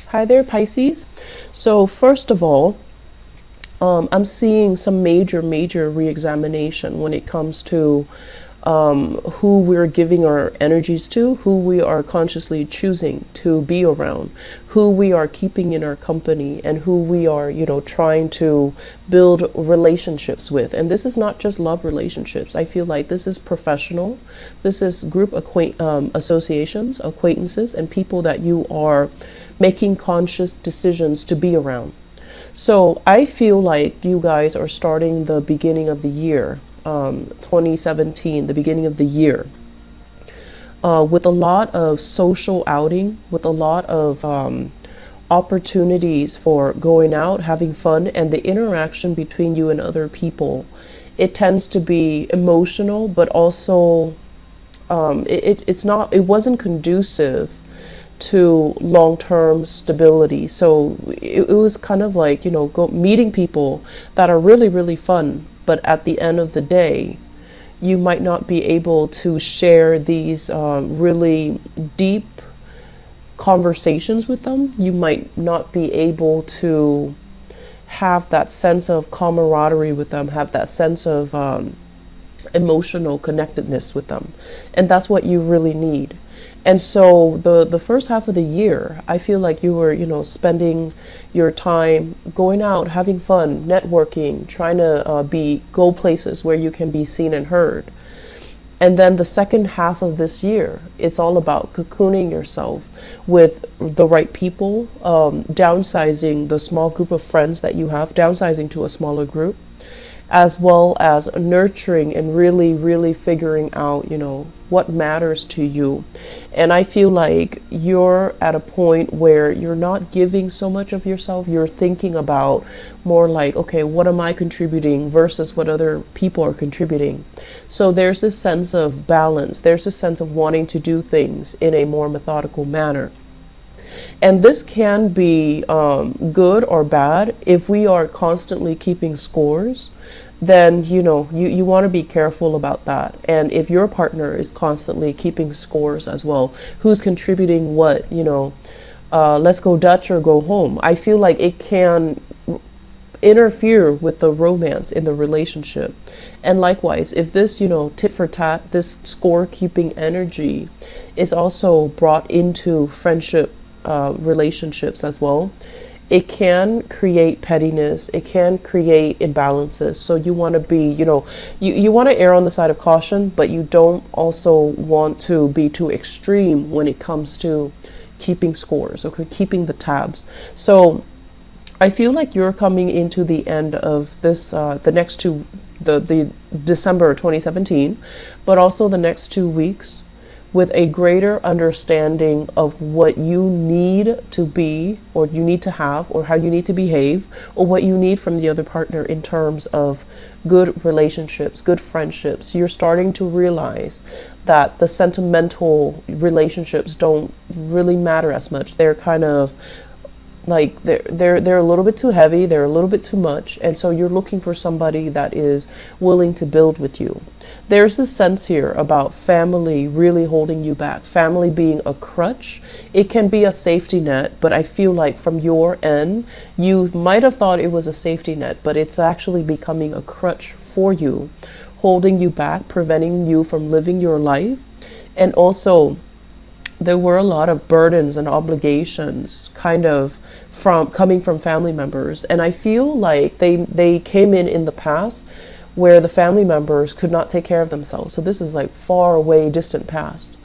Hi there, Pisces. So first of all, I'm seeing some major re-examination when it comes to who we're giving our energies to, who we are consciously choosing to be around, who we are keeping in our company, and who we are, trying to build relationships with. And this is not just love relationships. I feel like this is professional. This is group associations, acquaintances, and people that you are making conscious decisions to be around. So I feel like you guys are starting the beginning of the year, 2017, the beginning of the year, with a lot of social outing, with a lot of opportunities for going out, having fun, and the interaction between you and other people. It tends to be emotional, but also it wasn't conducive to long-term stability. So it was kind of like, meeting people that are really fun, but at the end of the day, you might not be able to share these really deep conversations with them. You might not be able to have that sense of camaraderie with them, have that sense of emotional connectedness with them. And that's what you really need. And so the first half of the year, I feel like you were, spending your time going out, having fun, networking, trying to go places where you can be seen and heard. And then the second half of this year, it's all about cocooning yourself with the right people, downsizing the small group of friends that you have, downsizing to a smaller group, as well as nurturing and really figuring out, what matters to you. And I feel like you're at a point where you're not giving so much of yourself. You're thinking about more like, okay, what am I contributing versus what other people are contributing? So there's this sense of balance. There's a sense of wanting to do things in a more methodical manner. And this can be good or bad. If we are constantly keeping scores, then you want to be careful about that. And if your partner is constantly keeping scores as well, who's contributing what, let's go Dutch or go home, I feel like it can interfere with the romance in the relationship. And likewise, if this, tit for tat, this score keeping energy is also brought into friendship relationships as well, it can create pettiness, it can create imbalances. So you want to be, you want to err on the side of caution, but you don't also want to be too extreme when it comes to keeping scores or keeping the tabs. So I feel like you're coming into the end of this, the December 2017, but also the next 2 weeks, with a greater understanding of what you need to be, or you need to have, or how you need to behave, or what you need from the other partner in terms of good relationships, good friendships. You're starting to realize that the sentimental relationships don't really matter as much. They're kind of like they're a little bit too heavy, they're a little bit too much, and so you're looking for somebody that is willing to build with you. There's a sense here about family really holding you back, family being a crutch. It can be a safety net, but I feel like from your end, you might have thought it was a safety net, but it's actually becoming a crutch for you, holding you back, preventing you from living your life. And also, there were a lot of burdens and obligations coming from family members. And I feel like they came in the past where the family members could not take care of themselves. So this is like far away, distant past.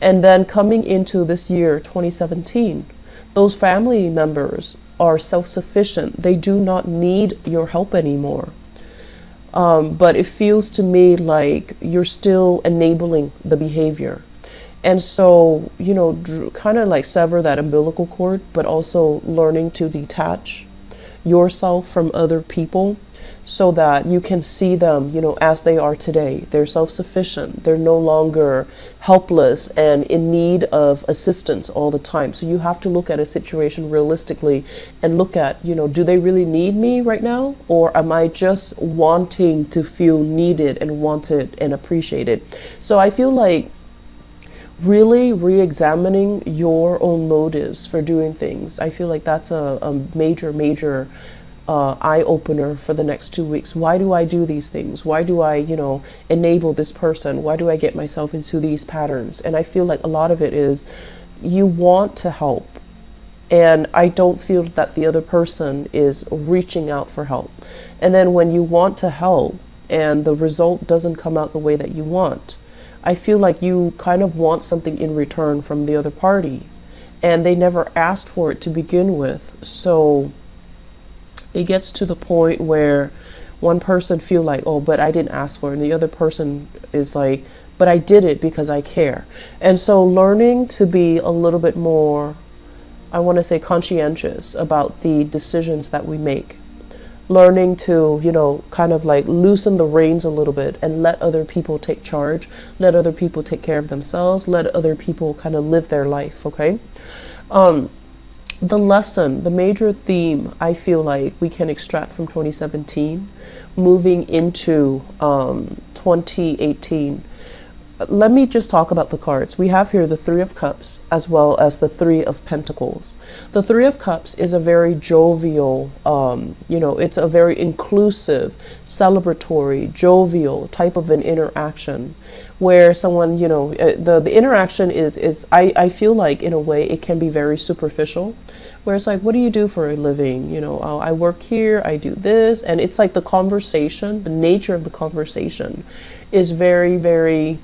And then coming into this year, 2017, those family members are self-sufficient. They do not need your help anymore. But it feels to me like you're still enabling the behavior. And so, kind of like sever that umbilical cord, but also learning to detach yourself from other people so that you can see them, as they are today. They're self-sufficient. They're no longer helpless and in need of assistance all the time. So you have to look at a situation realistically and look at, do they really need me right now? Or am I just wanting to feel needed and wanted and appreciated? So I feel like really re-examining your own motives for doing things. I feel like that's a major eye opener for the next 2 weeks. Why do I do these things? Why do I, enable this person? Why do I get myself into these patterns? And I feel like a lot of it is you want to help. And I don't feel that the other person is reaching out for help. And then when you want to help and the result doesn't come out the way that you want, I feel like you kind of want something in return from the other party. And they never asked for it to begin with. So it gets to the point where one person feel like, oh, but I didn't ask for it. And the other person is like, but I did it because I care. And so learning to be a little bit more, I want to say, conscientious about the decisions that we make. Learning to, kind of like loosen the reins a little bit and let other people take charge, let other people take care of themselves, let other people kind of live their life, okay? The lesson, the major theme I feel like we can extract from 2017, moving into 2018. Let me just talk about the cards. We have here the Three of Cups as well as the Three of Pentacles. The Three of Cups is a very jovial, it's a very inclusive, celebratory, jovial type of an interaction where someone, the interaction is I feel like in a way it can be very superficial, where it's like, what do you do for a living? Oh, I work here, I do this. And it's like the conversation, the nature of the conversation is very, very,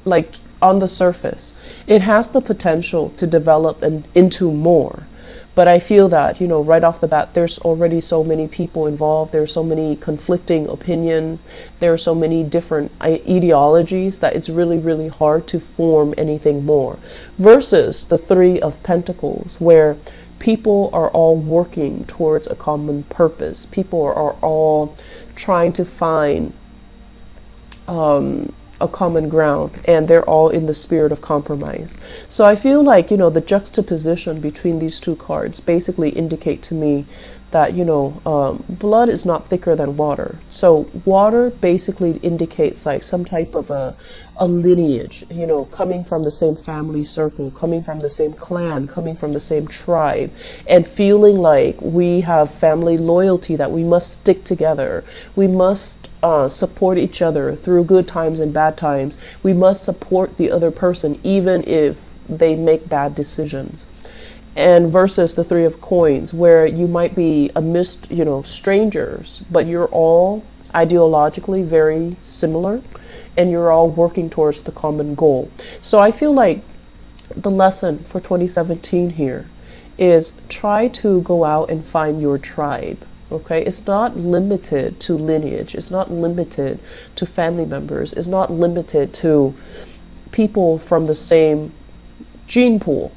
like on the surface. It has the potential to develop into more. But I feel that, right off the bat, there's already so many people involved. There are so many conflicting opinions. There are so many different ideologies that it's really, really hard to form anything more. Versus the Three of Pentacles, where people are all working towards a common purpose. People are all trying to find a common ground, and they're all in the spirit of compromise. So I feel like, the juxtaposition between these two cards basically indicate to me that, blood is not thicker than water. So water basically indicates like some type of a lineage, coming from the same family circle, coming from the same clan, coming from the same tribe, and feeling like we have family loyalty, that we must stick together. We must support each other through good times and bad times. We must support the other person even if they make bad decisions. And versus the Three of Coins, where you might be amidst, strangers, but you're all ideologically very similar and you're all working towards the common goal. So I feel like the lesson for 2017 here is try to go out and find your tribe. Okay, it's not limited to lineage. It's not limited to family members. It's not limited to people from the same gene pool.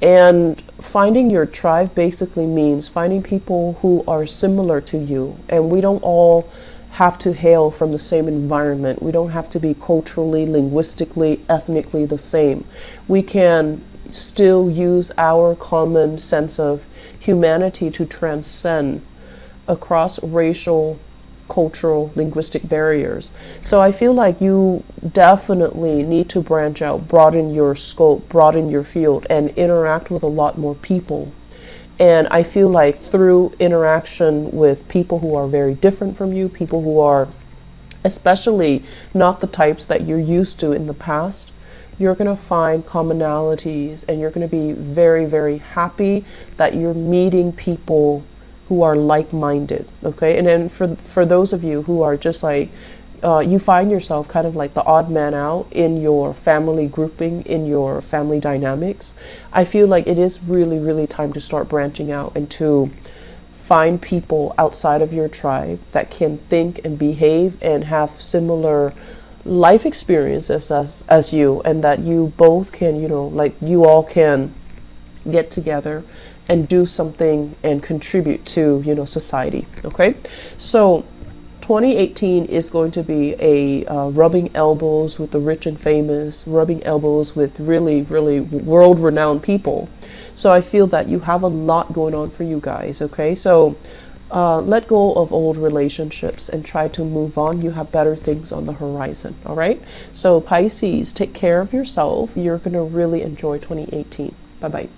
And finding your tribe basically means finding people who are similar to you. And we don't all have to hail from the same environment. We don't have to be culturally, linguistically, ethnically the same. We can still use our common sense of humanity to transcend across racial, cultural, linguistic barriers. So I feel like you definitely need to branch out, broaden your scope, broaden your field, and interact with a lot more people. And I feel like through interaction with people who are very different from you, people who are especially not the types that you're used to in the past, you're going to find commonalities, and you're going to be very, very happy that you're meeting people who are like-minded, okay? And then for those of you who are just like, you find yourself kind of like the odd man out in your family grouping, in your family dynamics, I feel like it is really, really time to start branching out and to find people outside of your tribe that can think and behave and have similar life experiences as you, and that you both can, like you all can get together and do something and contribute to, society. Okay, so 2018 is going to be a rubbing elbows with the rich and famous, rubbing elbows with really, really world-renowned people. So I feel that you have a lot going on for you guys. Okay, so let go of old relationships and try to move on. You have better things on the horizon. All right. So Pisces, take care of yourself. You're going to really enjoy 2018. Bye-bye.